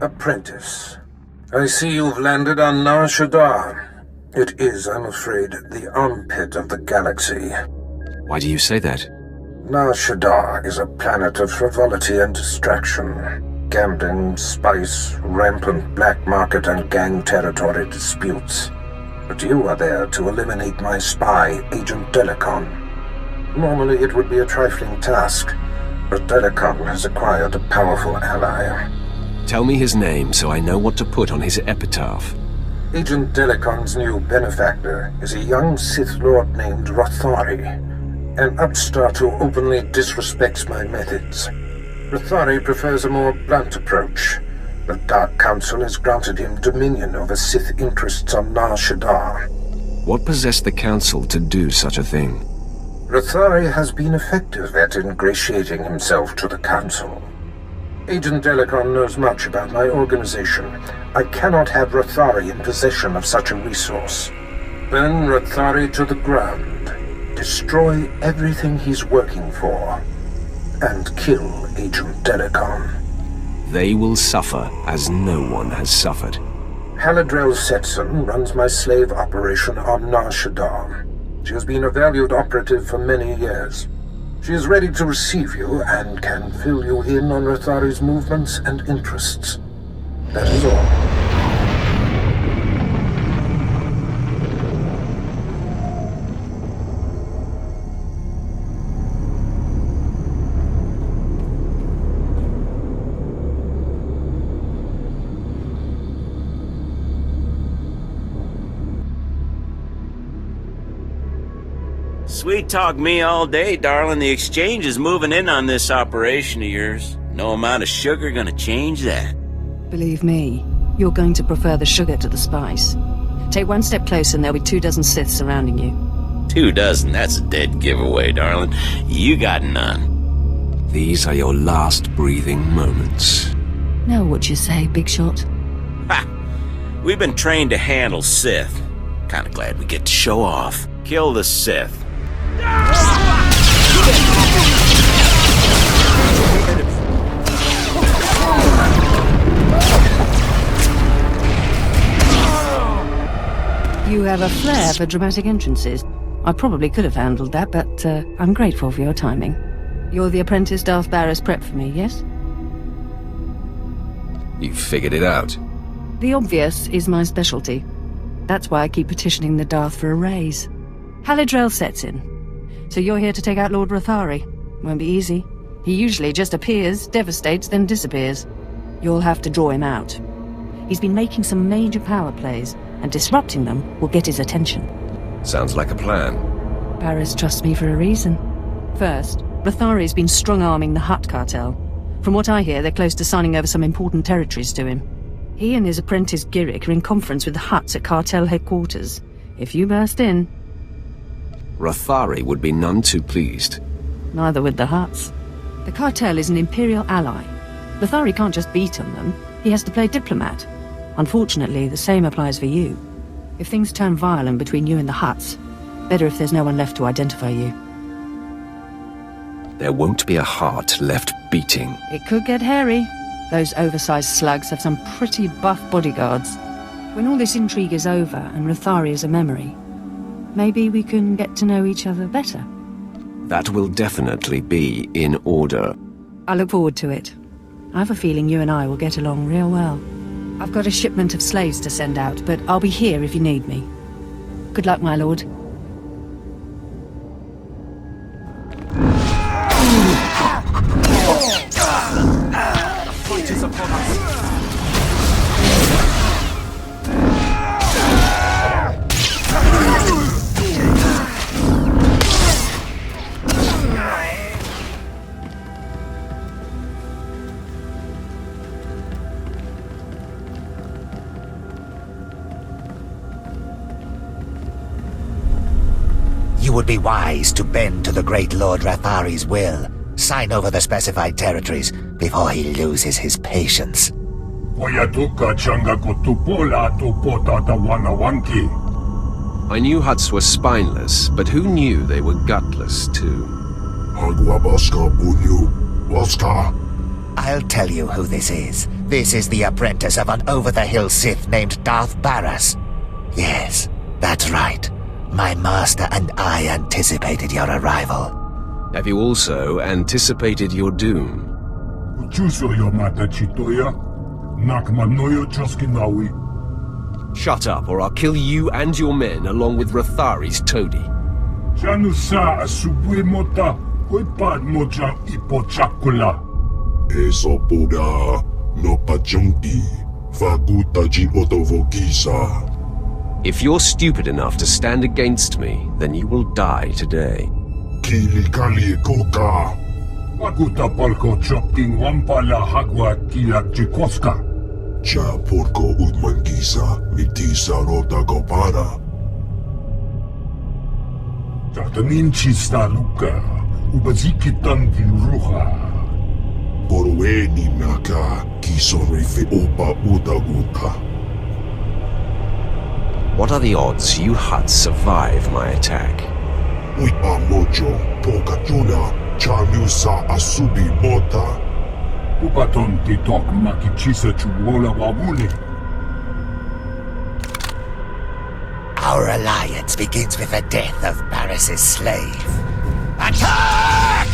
Apprentice, I see you've landed on Shaddaa. It is, I'm afraid, the armpit of the galaxy. Why do you say that? Shaddaa is a planet of frivolity and distraction. Gambling, spice, rampant black market and gang territory disputes. But you are there to eliminate my spy, Agent Delicon. Normally it would be a trifling task, but Delicon has acquired a powerful ally. Tell me his name so I know what to put on his epitaph. Agent Delicon's new benefactor is a young Sith Lord named Rothari, an upstart who openly disrespects my methods. Rothari prefers a more blunt approach. The Dark Council has granted him dominion over Sith interests on Shaddaa. What possessed the Council to do such a thing? Rothari has been effective at ingratiating himself to the Council. Agent Delicon knows much about my organization. I cannot have Rothari in possession of such a resource. Burn Rothari to the ground. Destroy everything he's working for. And kill Agent Delicon. They will suffer as no one has suffered. Haladrel Setson runs my slave operation on Shaddaa. She has been a valued operative for many years. She is ready to receive you and can fill you in on Rothari's movements and interests. That is all. Sweet talk me all day, darling. The exchange is moving in on this operation of yours. No amount of sugar gonna change that. Believe me, you're going to prefer the sugar to the spice. Take one step closer and there'll be 24 Sith surrounding you. 24? That's a dead giveaway, darling. You got none. These are your last breathing moments. Know what you say, Big Shot? Ha! We've been trained to handle Sith. Kinda glad we get to show off. Kill the Sith. You have a flair for dramatic entrances. I probably could have handled that, but I'm grateful for your timing. You're the apprentice Darth Barris prepped for me, yes? You figured it out. The obvious is my specialty. That's why I keep petitioning the Darth for a raise. Haladrel Setson. So you're here to take out Lord Rothari. Won't be easy. He usually just appears, devastates, then disappears. You'll have to draw him out. He's been making some major power plays, and disrupting them will get his attention. Sounds like a plan. Barris trusts me for a reason. First, Rothari's been strong-arming the Hutt cartel. From what I hear, they're close to signing over some important territories to him. He and his apprentice Giric are in conference with the Hutts at cartel headquarters. If you burst in... Rothari would be none too pleased. Neither would the Hutts. The cartel is an Imperial ally. Rothari can't just beat on them. He has to play diplomat. Unfortunately, the same applies for you. If things turn violent between you and the Hutts, better if there's no one left to identify you. There won't be a heart left beating. It could get hairy. Those oversized slugs have some pretty buff bodyguards. When all this intrigue is over and Rothari is a memory, maybe we can get to know each other better. That will definitely be in order. I look forward to it. I have a feeling you and I will get along real well. I've got a shipment of slaves to send out, but I'll be here if you need me. Good luck, my lord. You would be wise to bend to the great Lord Rothari's will. Sign over the specified territories before he loses his patience. I knew Hutts were spineless, but who knew they were gutless, too? I'll tell you who this is. This is the apprentice of an over-the-hill Sith named Darth Barras. Yes, that's right. My master and I anticipated your arrival. Have you also anticipated your doom? Shut up, or I'll kill you and your men along with Rathari's toady. Eso Buddha no pajunti fakutaji otovogisa. If you're stupid enough to stand against me, then you will die today. Kili kali koka. Wakuta palko chopping wampala hagwa kila chikoska. Cha porko utmangisa mitisa rota gopara. Tatanin chista luka ubaziki tangi ruha. Porweni naka kisorefe opa uta uta. What are the odds you Hutts survive my attack? Uipa mojo pokatuna chanusa asubi mota. Upaton titok makichisa chuwola wawuni. Our alliance begins with the death of Barris's slave. Attack!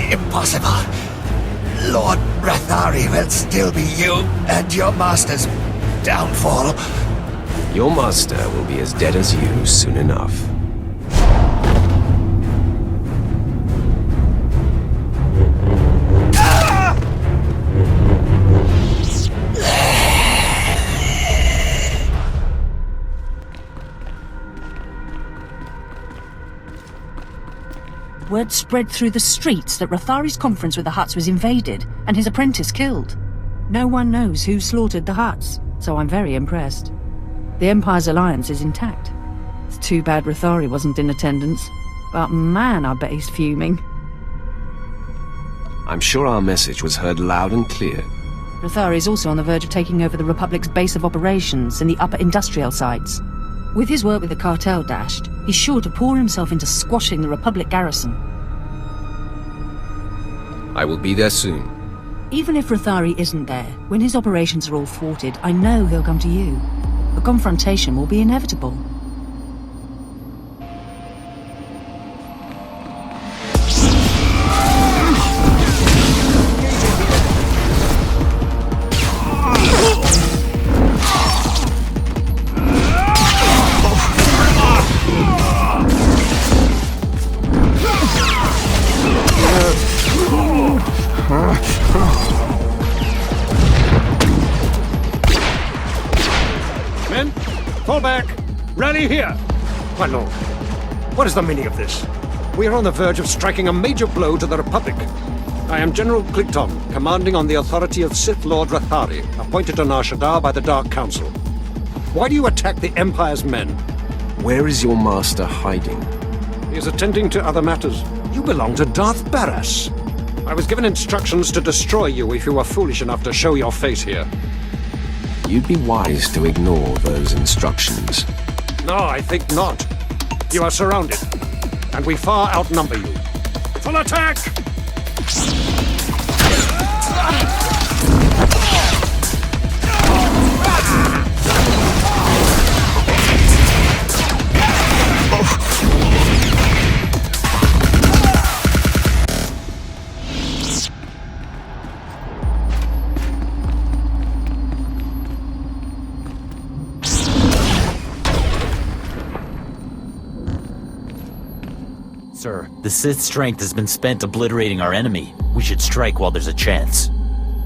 Impossible. Lord Rathari will still be you and your master's downfall. Your master will be as dead as you soon enough. Word spread through the streets that Rathari's conference with the Hutts was invaded and his apprentice killed. No one knows who slaughtered the Hutts, so I'm very impressed. The Empire's alliance is intact. It's too bad Rathari wasn't in attendance, but man, I bet he's fuming. I'm sure our message was heard loud and clear. Rathari is also on the verge of taking over the Republic's base of operations in the upper industrial sites. With his work with the cartel dashed, he's sure to pour himself into squashing the Republic garrison. I will be there soon. Even if Rathari isn't there, when his operations are all thwarted, I know he'll come to you. A confrontation will be inevitable. Men, fall back. Rally here. My lord, what is the meaning of this? We are on the verge of striking a major blow to the Republic. I am General Clicton, commanding on the authority of Sith Lord Rathari, appointed on our Shaddaa by the Dark Council. Why do you attack the Empire's men? Where is your master hiding? He is attending to other matters. You belong to Darth Barras. I was given instructions to destroy you if you were foolish enough to show your face here. You'd be wise to ignore those instructions. No, I think not. You are surrounded, and we far outnumber you. Full attack! Sir, the Sith's strength has been spent obliterating our enemy. We should strike while there's a chance.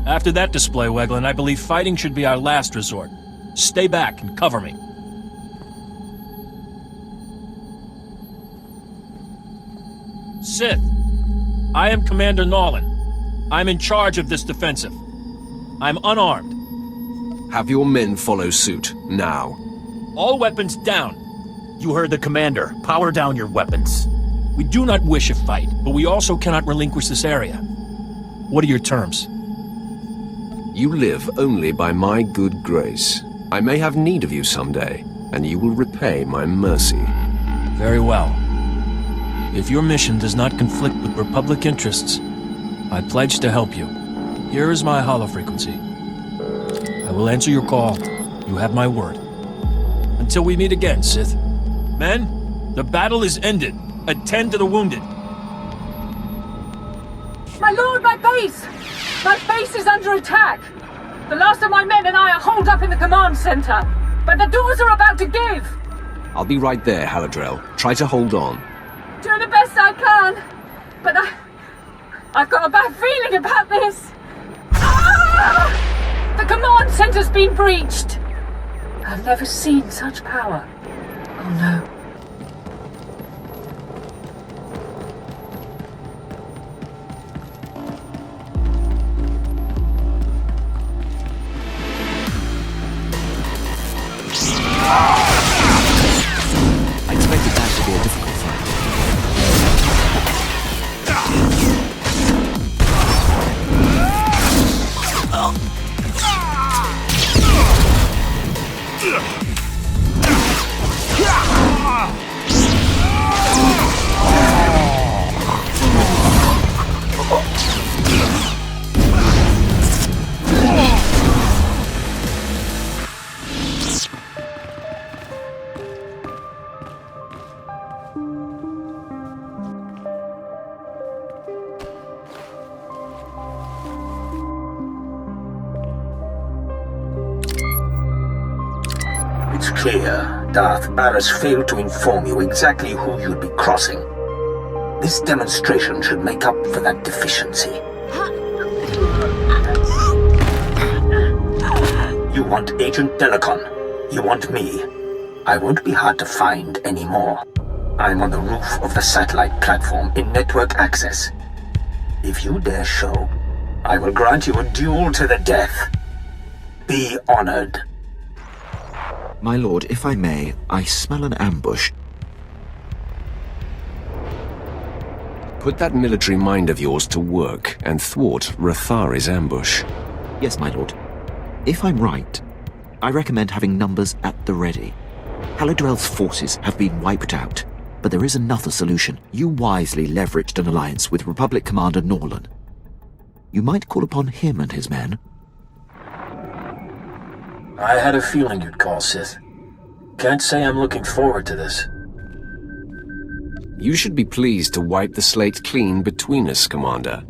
After that display, Weglin, I believe fighting should be our last resort. Stay back and cover me. Sith, I am Commander Nolan. I'm in charge of this defensive. I'm unarmed. Have your men follow suit, now. All weapons down. You heard the commander. Power down your weapons. We do not wish a fight, but we also cannot relinquish this area. What are your terms? You live only by my good grace. I may have need of you someday, and you will repay my mercy. Very well. If your mission does not conflict with Republic interests, I pledge to help you. Here is my holofrequency. I will answer your call. You have my word. Until we meet again, Sith. Men, the battle is ended. Attend to the wounded. My lord, my base! My base is under attack! The last of my men and I are holed up in the command center, but the doors are about to give! I'll be right there, Haladrel. Try to hold on. Doing the best I can, but I've got a bad feeling about this. Ah! The command center's been breached! I've never seen such power. Oh no. I expected that to be a difficult fight. It's clear Darth Barras failed to inform you exactly who you'd be crossing. This demonstration should make up for that deficiency. You want Agent Delicon. You want me. I won't be hard to find anymore. I'm on the roof of the satellite platform in network access. If you dare show, I will grant you a duel to the death. Be honored. My lord, if I may, I smell an ambush. Put that military mind of yours to work and thwart Rathari's ambush. Yes, my lord. If I'm right, I recommend having numbers at the ready. Haladrel's forces have been wiped out, but there is another solution. You wisely leveraged an alliance with Republic Commander Norlan. You might call upon him and his men. I had a feeling you'd call, Sith. Can't say I'm looking forward to this. You should be pleased to wipe the slate clean between us, Commander.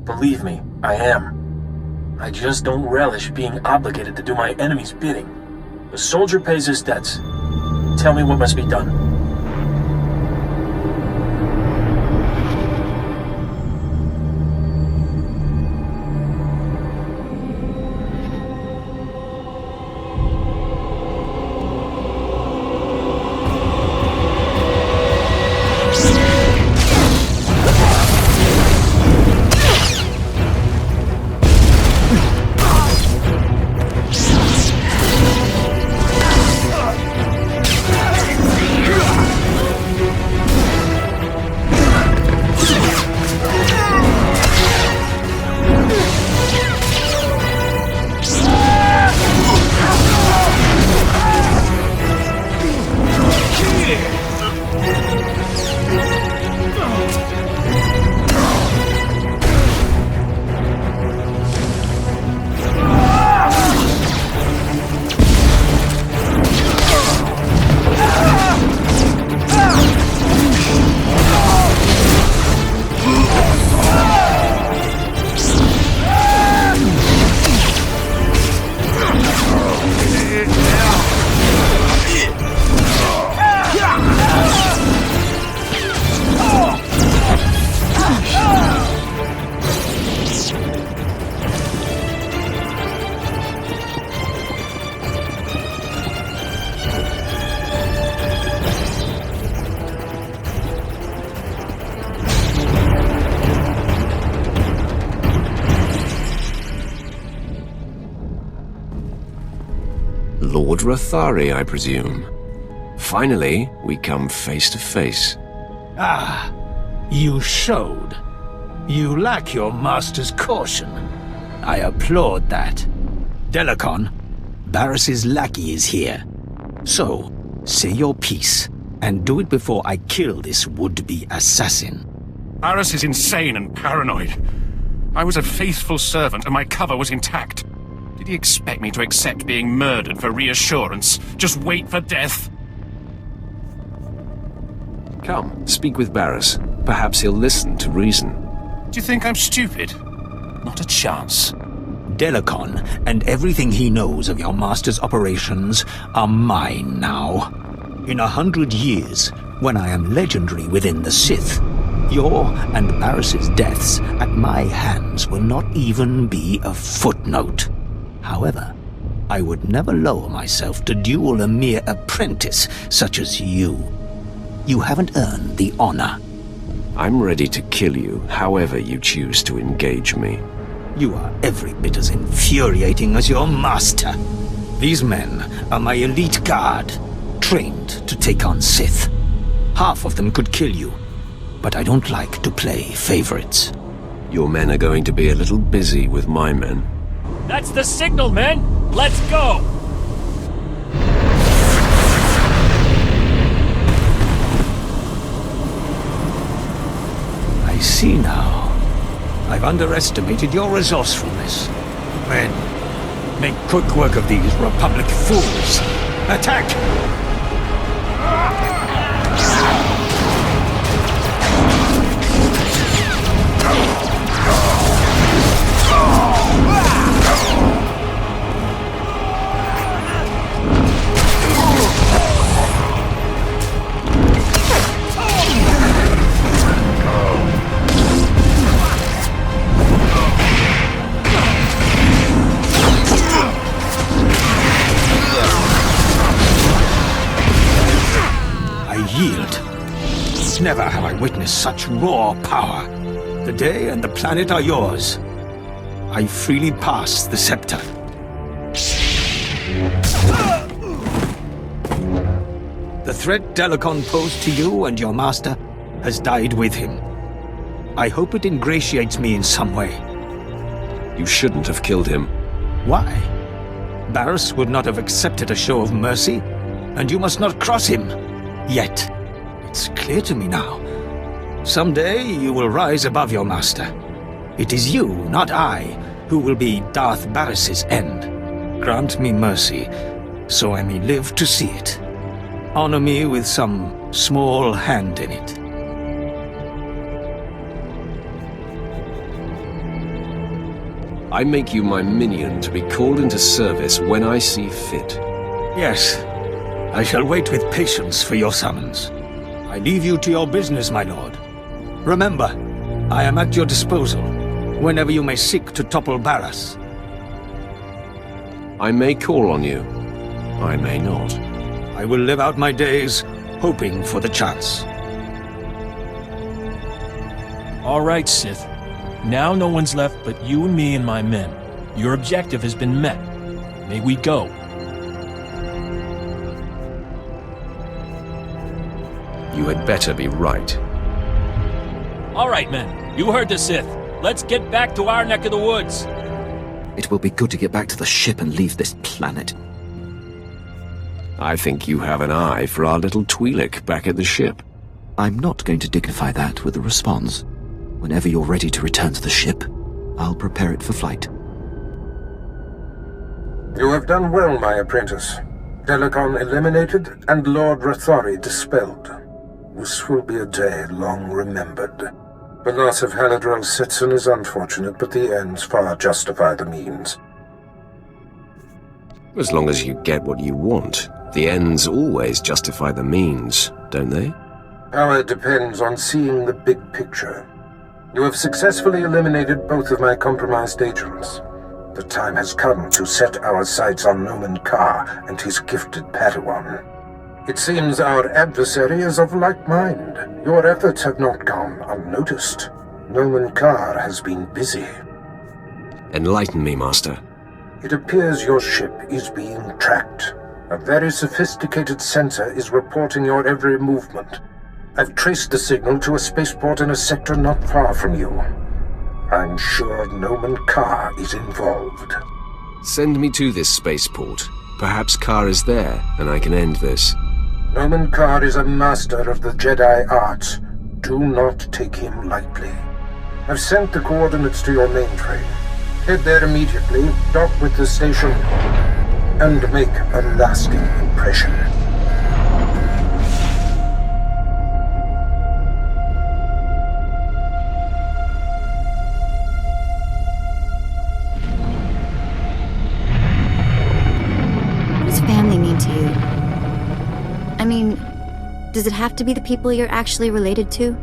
Believe me, I am. I just don't relish being obligated to do my enemy's bidding. The soldier pays his debts. Tell me what must be done. Rathari, I presume. Finally, we come face to face. Ah, you showed. You lack your master's caution. I applaud that. Delicon, Barris's lackey is here. So, say your piece, and do it before I kill this would-be assassin. Barris is insane and paranoid. I was a faithful servant and my cover was intact. Did he expect me to accept being murdered for reassurance? Just wait for death? Come, speak with Barris. Perhaps he'll listen to reason. Do you think I'm stupid? Not a chance. Delicon and everything he knows of your master's operations are mine now. In 100 years, when I am legendary within the Sith, your and Barris's deaths at my hands will not even be a footnote. However, I would never lower myself to duel a mere apprentice such as you. You haven't earned the honor. I'm ready to kill you, however you choose to engage me. You are every bit as infuriating as your master. These men are my elite guard, trained to take on Sith. Half of them could kill you, but I don't like to play favorites. Your men are going to be a little busy with my men. That's the signal, men! Let's go! I see now. I've underestimated your resourcefulness. Men, make quick work of these Republic fools. Attack! Never have I witnessed such raw power. The day and the planet are yours. I freely pass the scepter. The threat Delicon posed to you and your master has died with him. I hope it ingratiates me in some way. You shouldn't have killed him. Why? Barris would not have accepted a show of mercy, and you must not cross him. Yet. It's clear to me now. Someday you will rise above your master. It is you, not I, who will be Darth Barris's end. Grant me mercy, so I may live to see it. Honor me with some small hand in it. I make you my minion to be called into service when I see fit. Yes, I shall wait with patience for your summons. I leave you to your business, my lord. Remember, I am at your disposal, whenever you may seek to topple Barris. I may call on you. I may not. I will live out my days, hoping for the chance. All right, Sith. Now no one's left but you and me and my men. Your objective has been met. May we go. You had better be right. All right, men. You heard the Sith. Let's get back to our neck of the woods. It will be good to get back to the ship and leave this planet. I think you have an eye for our little Twi'lek back at the ship. I'm not going to dignify that with a response. Whenever you're ready to return to the ship, I'll prepare it for flight. You have done well, my apprentice. Delicon eliminated and Lord Rathari dispelled. This will be a day long remembered. The loss of Haladrel Sitson is unfortunate, but the ends far justify the means. As long as you get what you want, the ends always justify the means, don't they? Power depends on seeing the big picture. You have successfully eliminated both of my compromised agents. The time has come to set our sights on Noman Carr and his gifted Padawan. It seems our adversary is of like mind. Your efforts have not gone unnoticed. Noman Carr has been busy. Enlighten me, Master. It appears your ship is being tracked. A very sophisticated sensor is reporting your every movement. I've traced the signal to a spaceport in a sector not far from you. I'm sure Noman Carr is involved. Send me to this spaceport. Perhaps Carr is there, and I can end this. Noman Carr is a master of the Jedi arts. Do not take him lightly. I've sent the coordinates to your mainframe. Head there immediately, dock with the station, and make a lasting impression. What does family mean to you? I mean, does it have to be the people you're actually related to?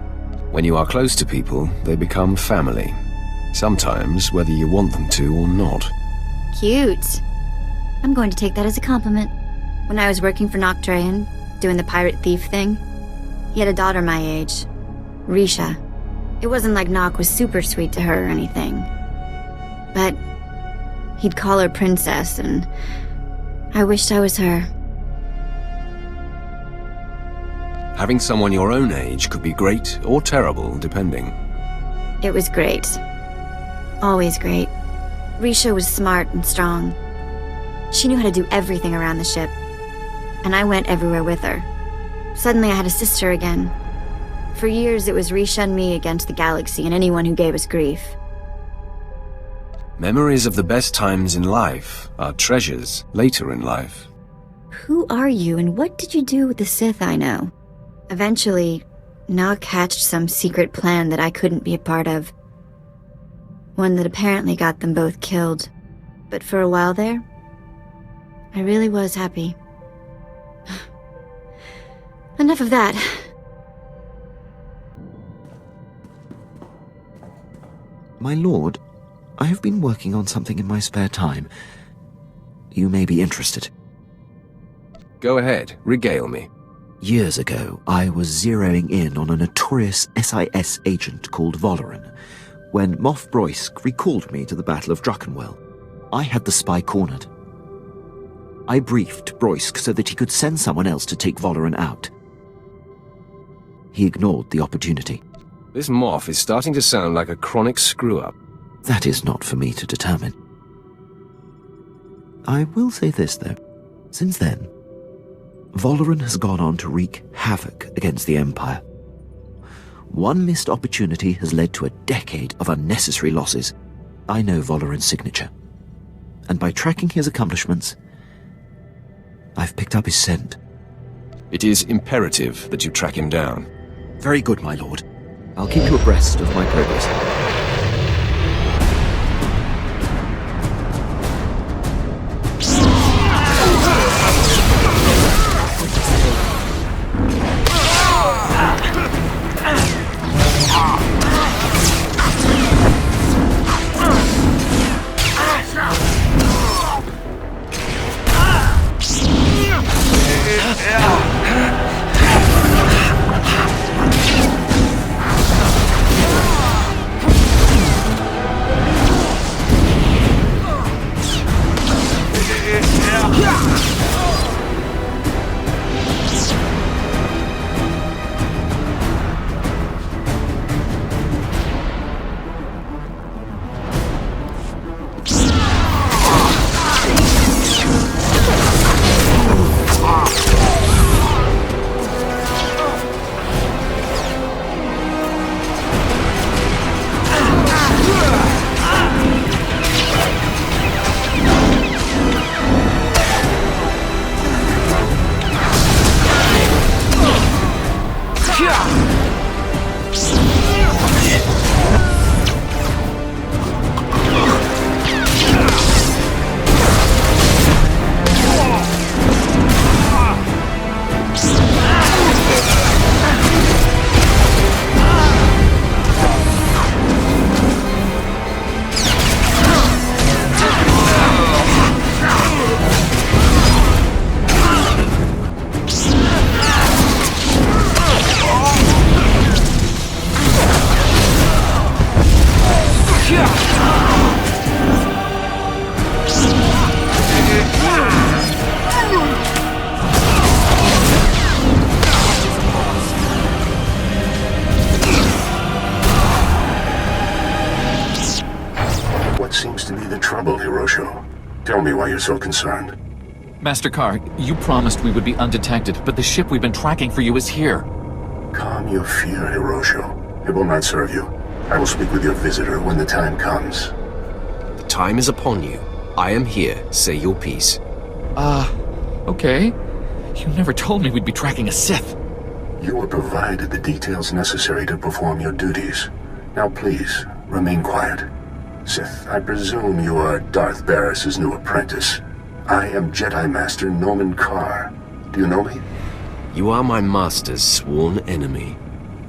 When you are close to people, they become family. Sometimes, whether you want them to or not. Cute. I'm going to take that as a compliment. When I was working for Noctrayan, doing the pirate thief thing, he had a daughter my age, Risha. It wasn't like Nock was super sweet to her or anything. But he'd call her princess, and I wished I was her. Having someone your own age could be great or terrible, depending. It was great. Always great. Risha was smart and strong. She knew how to do everything around the ship. And I went everywhere with her. Suddenly I had a sister again. For years it was Risha and me against the galaxy and anyone who gave us grief. Memories of the best times in life are treasures later in life. Who are you and what did you do with the Sith I know? Eventually, Nock hatched some secret plan that I couldn't be a part of. One that apparently got them both killed. But for a while there, I really was happy. Enough of that. My lord, I have been working on something in my spare time. You may be interested. Go ahead, regale me. Years ago, I was zeroing in on a notorious SIS agent called Valoran, when Moff Broysk recalled me to the Battle of Druckenwell. I had the spy cornered. I briefed Broysk so that he could send someone else to take Valoran out. He ignored the opportunity. This Moff is starting to sound like a chronic screw-up. That is not for me to determine. I will say this, though. Since then, Valoran has gone on to wreak havoc against the Empire. One missed opportunity has led to a decade of unnecessary losses. I know Valoran's signature. And by tracking his accomplishments, I've picked up his scent. It is imperative that you track him down. Very good, my lord. I'll keep you abreast of my progress. Tell me why you're so concerned. Master Carr, you promised we would be undetected, but the ship we've been tracking for you is here. Calm your fear, Hiroshio. It will not serve you. I will speak with your visitor when the time comes. The time is upon you. I am here. Say your piece. Okay. You never told me we'd be tracking a Sith. You were provided the details necessary to perform your duties. Now please, remain quiet. Sith, I presume you are Darth Barris' new apprentice. I am Jedi Master Noman Carr. Do you know me? You are my master's sworn enemy.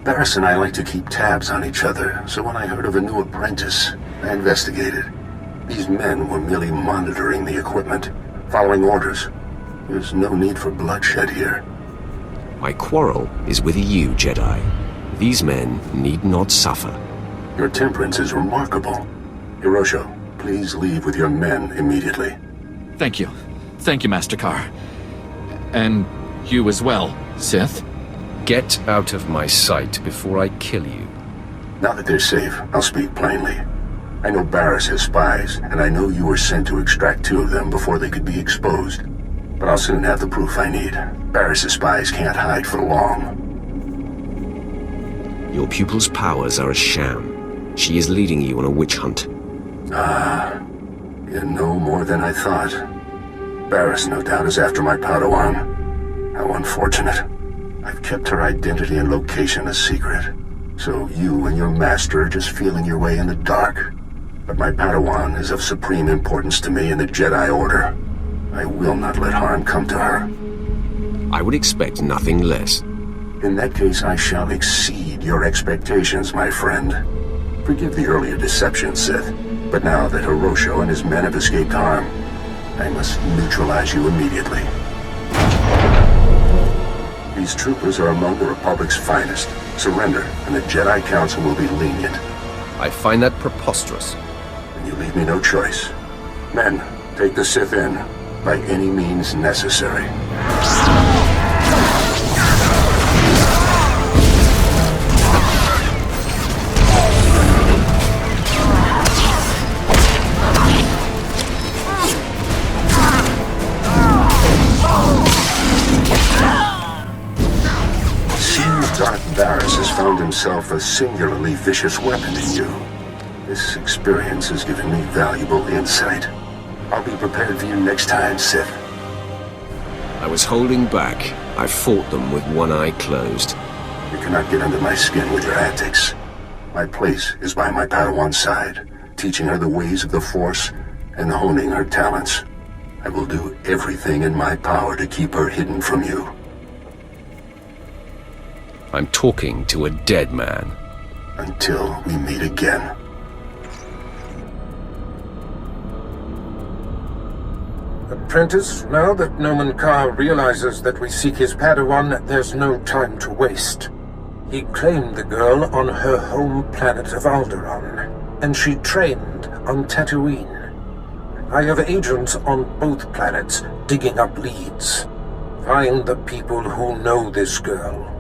Barris and I like to keep tabs on each other, so when I heard of a new apprentice, I investigated. These men were merely monitoring the equipment, following orders. There's no need for bloodshed here. My quarrel is with you, Jedi. These men need not suffer. Your temperance is remarkable. Hiroshio, please leave with your men immediately. Thank you. Thank you, Master Carr. And you as well, Sith. Get out of my sight before I kill you. Now that they're safe, I'll speak plainly. I know Barris has spies, and I know you were sent to extract 2 of them before they could be exposed. But I'll soon have the proof I need. Barris' spies can't hide for long. Your pupil's powers are a sham. She is leading you on a witch hunt. You know more than I thought. Barris, no doubt, is after my Padawan. How unfortunate. I've kept her identity and location a secret. So you and your master are just feeling your way in the dark. But my Padawan is of supreme importance to me in the Jedi Order. I will not let harm come to her. I would expect nothing less. In that case, I shall exceed your expectations, my friend. Forgive the earlier deception, Sith, but now that Hiroshio and his men have escaped harm, I must neutralize you immediately. These troopers are among the Republic's finest. Surrender, and the Jedi Council will be lenient. I find that preposterous. And you leave me no choice. Men, take the Sith in, by any means necessary. Darth Barris has found himself a singularly vicious weapon in you. This experience has given me valuable insight. I'll be prepared for you next time, Sith. I was holding back. I fought them with one eye closed. You cannot get under my skin with your antics. My place is by my Padawan's side, teaching her the ways of the Force and honing her talents. I will do everything in my power to keep her hidden from you. I'm talking to a dead man. Until we meet again. Apprentice, now that Noman Carr realizes that we seek his Padawan, there's no time to waste. He claimed the girl on her home planet of Alderaan, and she trained on Tatooine. I have agents on both planets digging up leads. Find the people who know this girl.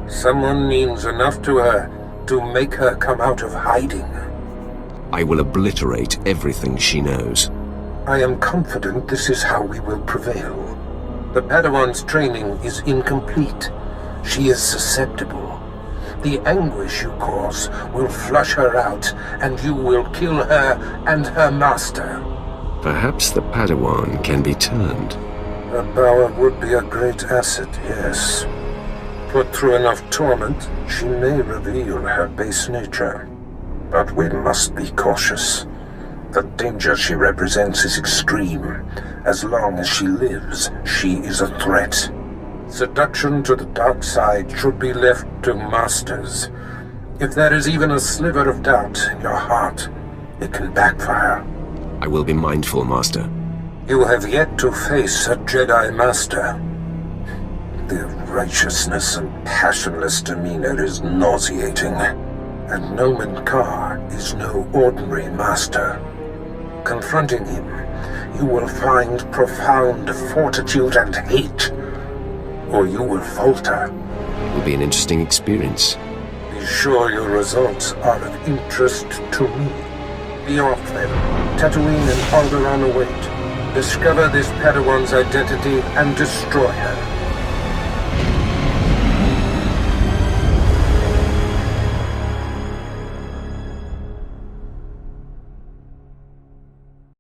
Someone means enough to her to make her come out of hiding. I will obliterate everything she knows. I am confident this is how we will prevail. The Padawan's training is incomplete. She is susceptible. The anguish you cause will flush her out, and you will kill her and her master. Perhaps the Padawan can be turned. Her power would be a great asset, yes. Put through enough torment, she may reveal her base nature. But we must be cautious. The danger she represents is extreme. As long as she lives, she is a threat. Seduction to the dark side should be left to masters. If there is even a sliver of doubt in your heart, it can backfire. I will be mindful, Master. You have yet to face a Jedi Master. Their righteousness and passionless demeanor is nauseating, and Noman Carr is no ordinary master. Confronting him, you will find profound fortitude and hate, or you will falter. It will be an interesting experience. Be sure your results are of interest to me. Be off then. Tatooine and Alderaan await. Discover this Padawan's identity and destroy her.